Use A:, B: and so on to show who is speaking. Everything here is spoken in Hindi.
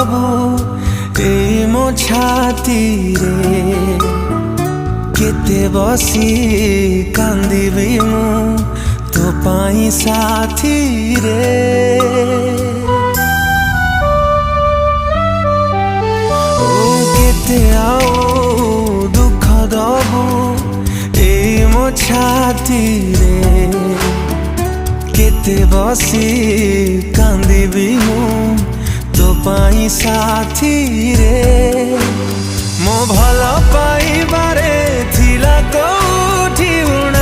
A: दबू ए मो छाती रे केते बसी कांदिबी मु तो पाई साथी रे। ओ केते आओ दुख दबू ए मो छाती रे केते बसी कांदिबी मु तो पाई साथी रे। मो भल पाइबारे थिला कोठी उण